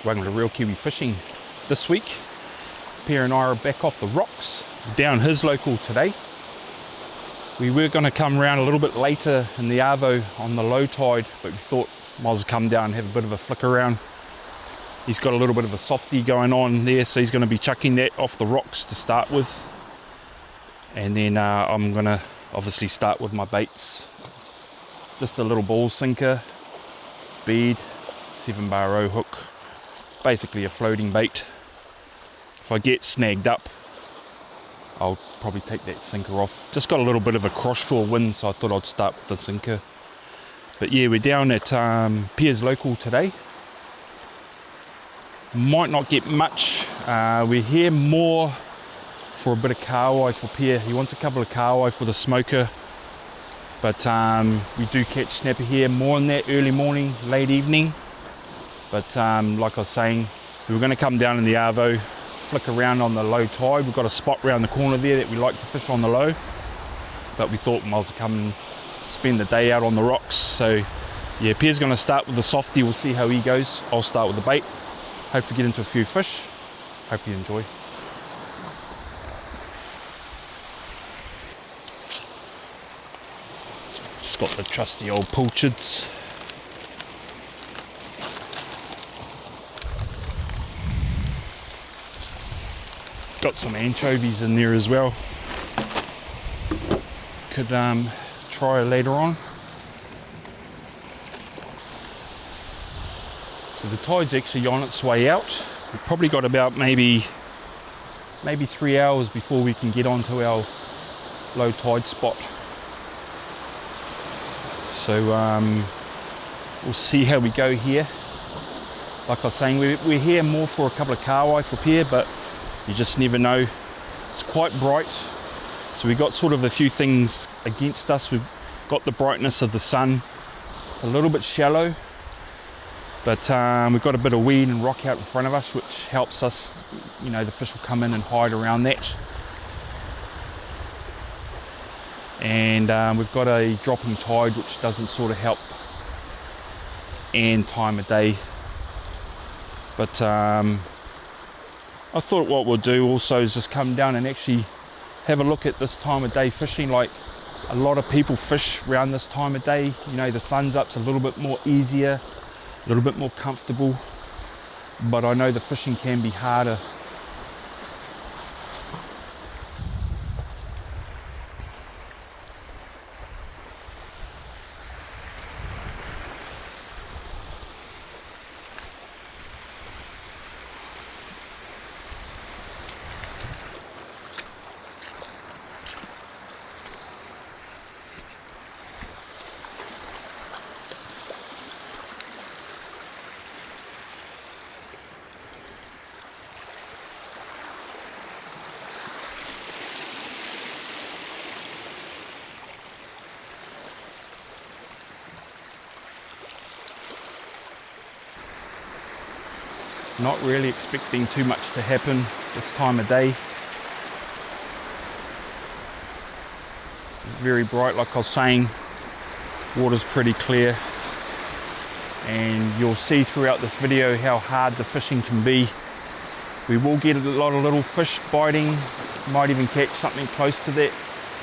Welcome to Real Kiwi Fishing. This week, Pea and I are back off the rocks, down his local today. We were going to come around a little bit later in the arvo on the low tide, but we thought might as well come down and have a bit of a flick around. He's got a little bit of a softie going on there, so he's going to be chucking that off the rocks to start with. And then I'm going to obviously start with my baits. Just a little ball sinker, bead, 7-bar row hook. Basically a floating bait. If I get snagged up, I'll probably take that sinker off. Just got a little bit of a cross-shore wind, so I thought I'd start with the sinker. But yeah, we're down at Pea's local today. Might not get much. We're here more for a bit of kahawai for Pea. He wants a couple of kahawai for the smoker. But we do catch snapper here more in that early morning, late evening. But like I was saying, we were going to come down in the arvo, flick around on the low tide. We've got a spot around the corner there that we like to fish on the low. But we thought we might as well come and spend the day out on the rocks. So yeah, Pea's going to start with the softie. We'll see how he goes. I'll start with the bait. Hopefully get into a few fish. Hope you enjoy. Just got the trusty old pilchards. Got some anchovies in there as well. Could try later on. So the tide's actually on its way out. We've probably got about maybe 3 hours before we can get onto our low tide spot. So we'll see how we go here. Like I was saying, we're here more for a couple of kahawai for Pea, but you just never know. It's quite bright, so we've got sort of a few things against us. We've got the brightness of the sun. It's a little bit shallow, but we've got a bit of weed and rock out in front of us, which helps us, you know, the fish will come in and hide around that. And we've got a dropping tide, which doesn't sort of help, and time of day. But I thought what we'll do also is just come down and actually have a look at this time of day fishing. Like, a lot of people fish around this time of day. You know, the sun's up's a little bit more easier, a little bit more comfortable, but I know the fishing can be harder. Not really expecting too much to happen this time of day. Very bright, like I was saying. Water's pretty clear. And you'll see throughout this video how hard the fishing can be. We will get a lot of little fish biting. Might even catch something close to that,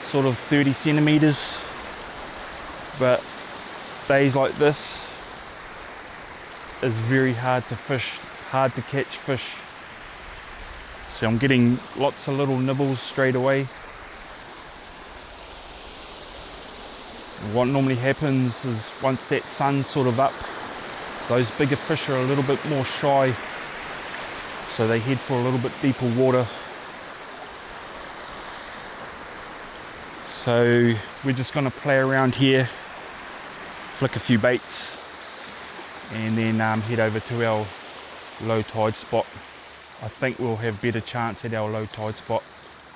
sort of 30 centimeters. But days like this is very hard to fish. Hard to catch fish. So I'm getting lots of little nibbles straight away. What normally happens is once that sun's sort of up, those bigger fish are a little bit more shy, so they head for a little bit deeper water. So we're just going to play around here, flick a few baits, and then head over to our low tide spot. I think we'll have better chance at our low tide spot.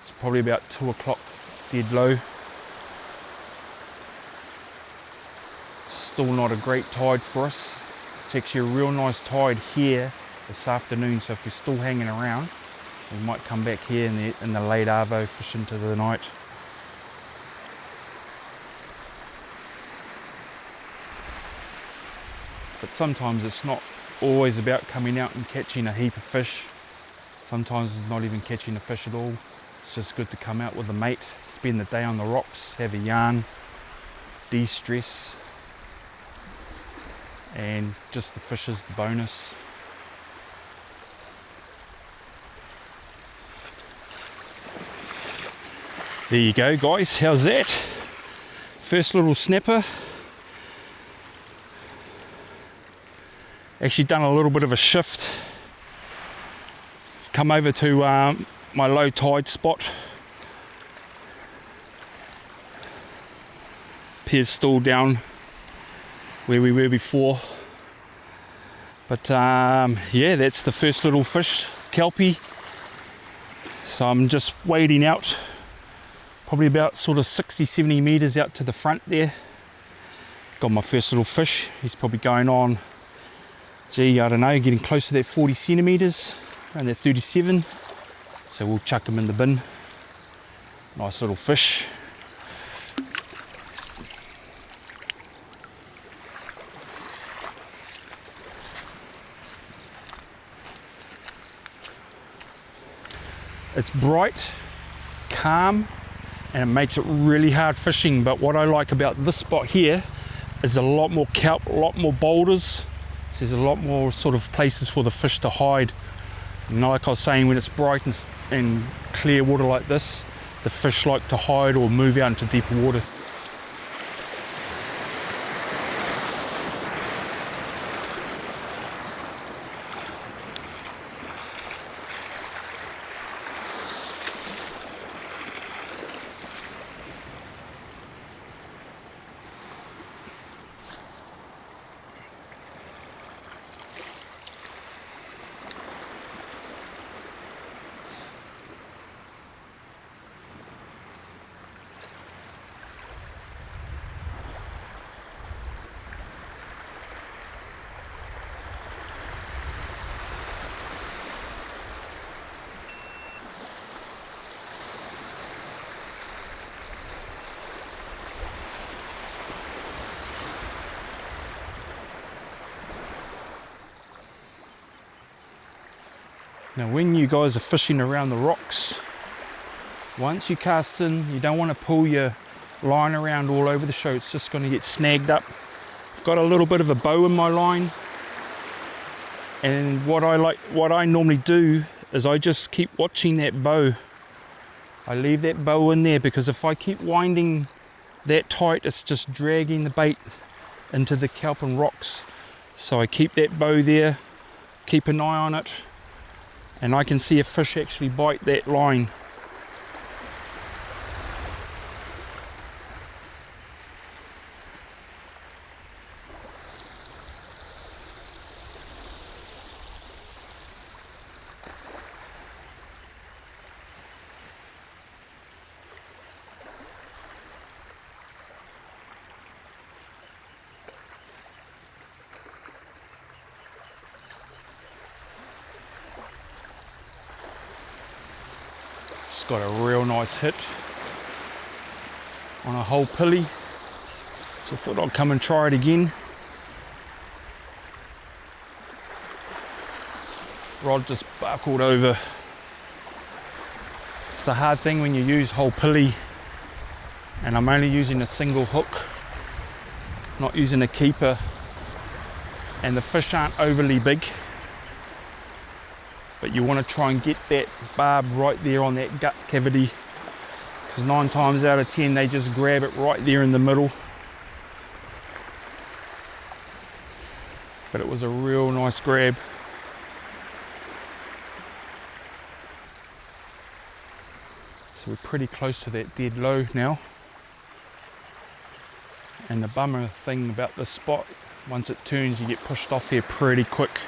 It's probably about 2 o'clock, dead low. Still not a great tide for us. It's actually a real nice tide here this afternoon, so if we're still hanging around, we might come back here in the late arvo, fish into the night. But sometimes it's not always about coming out and catching a heap of fish. Sometimes it's not even catching a fish at all. It's just good to come out with a mate, spend the day on the rocks, have a yarn, de-stress, and just the fish is the bonus. There you go, guys, how's that? First little snapper. Actually done a little bit of a shift. Come over to my low tide spot. Pea's still down where we were before. But yeah, that's the first little fish, kelpie. So I'm just wading out, probably about sort of 60-70 meters out to the front there. Got my first little fish. He's probably going on, gee, I don't know, getting close to that 40 centimeters, around that 37. So we'll chuck him in the bin. Nice little fish. It's bright, calm, and it makes it really hard fishing. But what I like about this spot here is a lot more kelp, a lot more boulders. There's a lot more sort of places for the fish to hide. And like I was saying, when it's bright and clear water like this, the fish like to hide or move out into deeper water. Now when you guys are fishing around the rocks, once you cast in, you don't want to pull your line around all over the show. It's just going to get snagged up. I've got a little bit of a bow in my line, and what I normally do is I just keep watching that bow. I leave that bow in there because if I keep winding that tight, it's just dragging the bait into the kelp and rocks. So I keep that bow there, keep an eye on it, and I can see a fish actually bite that line. Got a real nice hit on a whole pilly, so I thought I'd come and try it again. Rod just buckled over. It's the hard thing when you use whole pilly, and I'm only using a single hook, not using a keeper, and the fish aren't overly big. But you want to try and get that barb right there on that gut cavity, because 9 times out of 10 they just grab it right there in the middle. But it was a real nice grab. So we're pretty close to that dead low now. And the bummer thing about this spot, once it turns you get pushed off here pretty quick.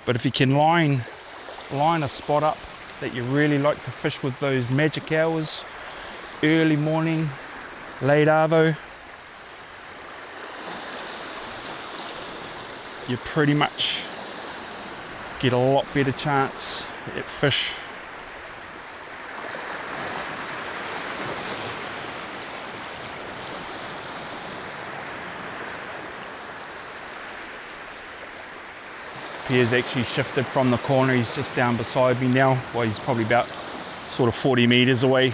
But if you can line a spot up that you really like to fish with those magic hours, early morning, late arvo, you pretty much get a lot better chance at fish. Pea's actually shifted from the corner. He's just down beside me now. Well, he's probably about sort of 40 meters away.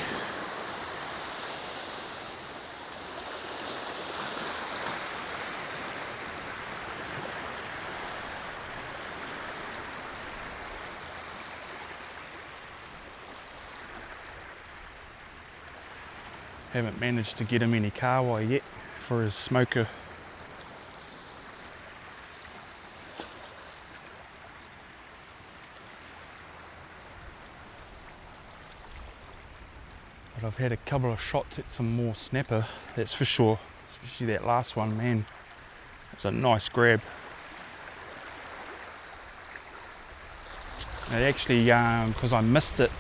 Haven't managed to get him any kahawai yet for his smoker. But I've had a couple of shots at some more snapper, that's for sure. Especially that last one, man. It's a nice grab. And actually, because I missed it,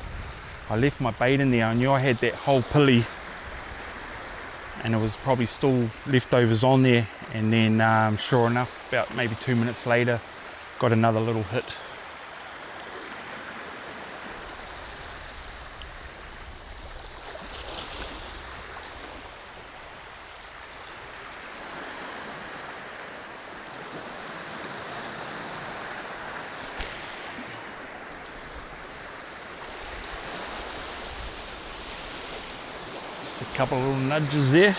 I left my bait in there. I knew I had that whole pulley, and it was probably still leftovers on there. And then, sure enough, about maybe 2 minutes later, got another little hit. Just a couple of little nudges there.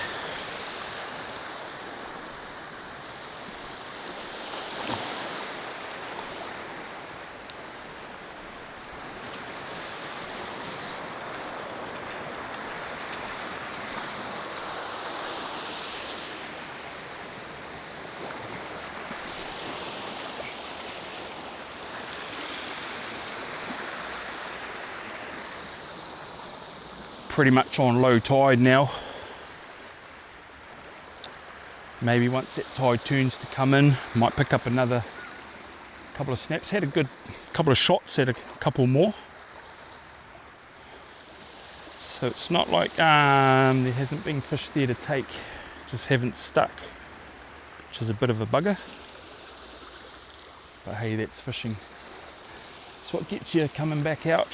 Pretty much on low tide now. Maybe once that tide turns to come in, might pick up another couple of snaps. Had a good couple of shots, had a couple more. So it's not like there hasn't been fish there to take, just haven't stuck, which is a bit of a bugger. But hey, that's fishing. That's what gets you coming back out.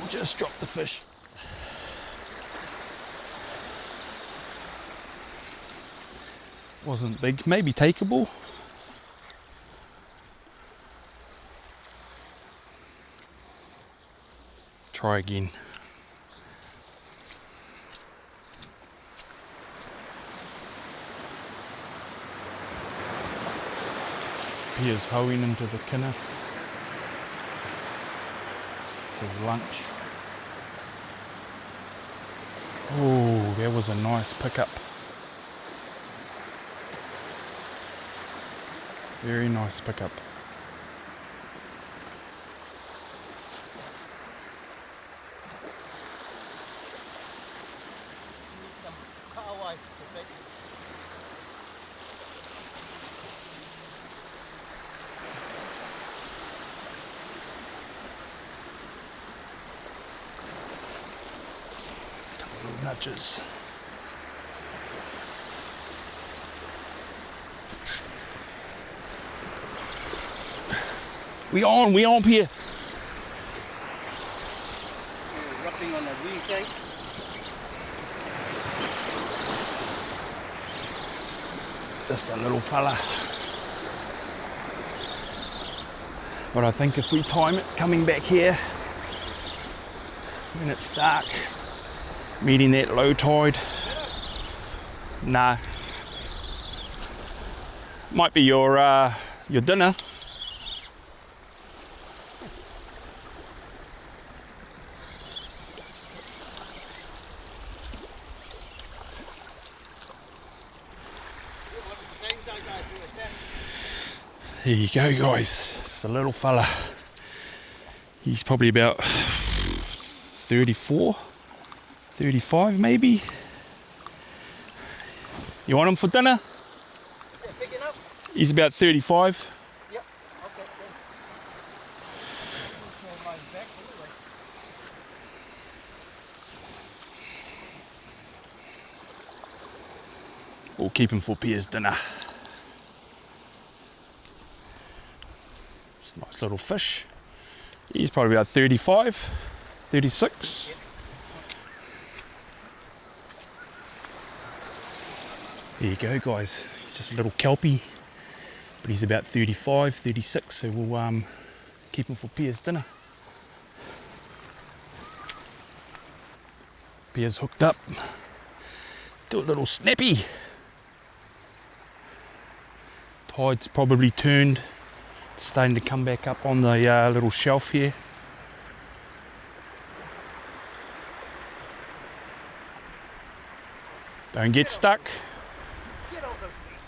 Just dropped the fish. Wasn't big, maybe takeable. Try again. Pea's hoeing into the kinner. This is lunch. Oh, that was a nice pickup. Very nice pickup. Some kahawai. Nudges. We on Pea. Rubbing on a wing tank. Just a little fella. But I think if we time it coming back here, when it's dark, meeting that low tide, nah. Might be your dinner. There you go, guys. It's a little fella. He's probably about 34, 35 maybe. You want him for dinner? Is that big enough? He's about 35. Yep. Okay, thanks. I'll lie back anyway. We'll keep him for Pea's dinner. It's a nice little fish. He's probably about 35, 36. There you go, guys. He's just a little kelpie, but he's about 35, 36, so we'll keep him for Pea's dinner. Pea's hooked up. Do a little snappy. Tide's probably turned. It's starting to come back up on the little shelf here. Don't get stuck. Get off those feet.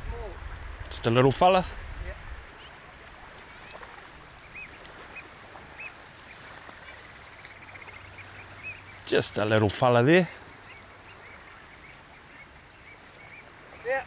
Small. Just a little fella. Yeah. Just a little fella there. Yeah.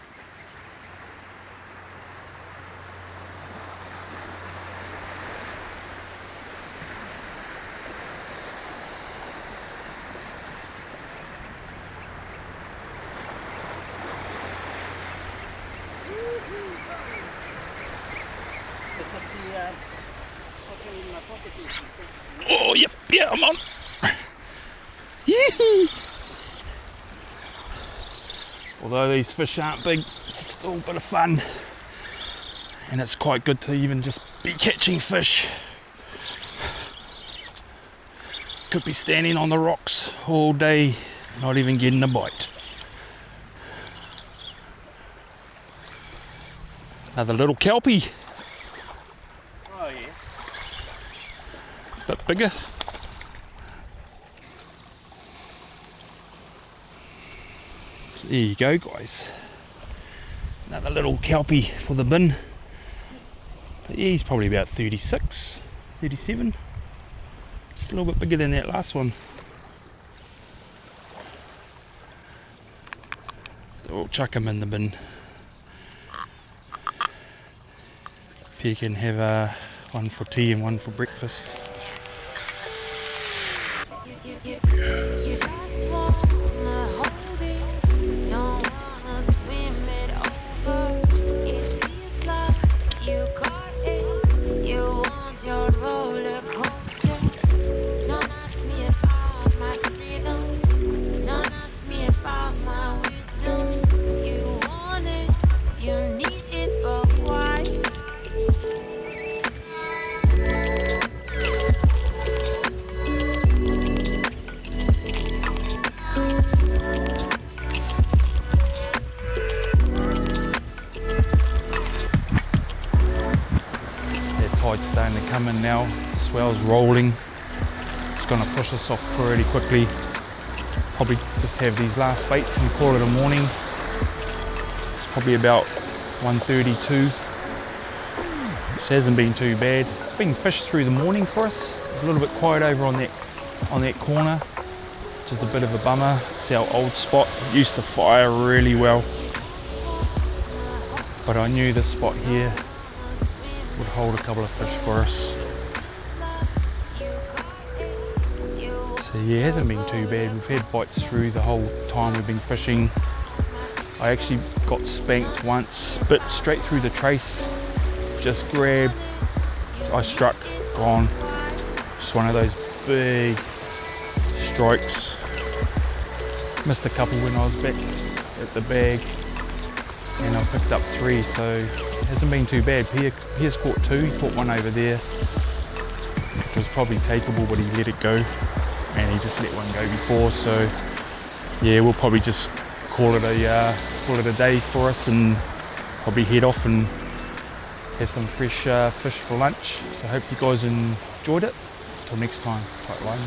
Oh, yep, yeah, I'm on. Yee-hoo. Although these fish aren't big, it's still a bit of fun. And it's quite good to even just be catching fish. Could be standing on the rocks all day, not even getting a bite. Another little kelpie, Oh yeah. bit bigger. So there you go, guys. Another little kelpie for the bin. But yeah, he's probably about 36, 37. Just a little bit bigger than that last one. So we'll chuck him in the bin. Pea can have one for tea and one for breakfast. Just wanna hold it, don't wanna swim it over. It feels like you got it, you want your roller coaster. Don't ask me about my freedom, don't ask me about my wisdom. You want it, you need it, but why? Tide's starting to come in now, swell's rolling. It's going to push us off pretty quickly. Probably just have these last baits and call it a morning. It's probably about 1:32. This hasn't been too bad. It's been fished through the morning for us. It's a little bit quiet over on that corner, which is a bit of a bummer. It's our old spot. It used to fire really well, but I knew this spot here would hold a couple of fish for us. So yeah, it hasn't been too bad. We've had bites through the whole time we've been fishing. I actually got spanked once, bit straight through the trace, just grabbed, I struck, gone. Just one of those big strikes. Missed a couple when I was back at the bag, and I picked up 3, so it hasn't been too bad. Pea's caught 2, he caught one over there, which was probably tapeable, but he let it go, and he just let one go before. So yeah, we'll probably just call it a day for us, and probably head off and have some fresh fish for lunch. So I hope you guys enjoyed it. Till next time, tight line.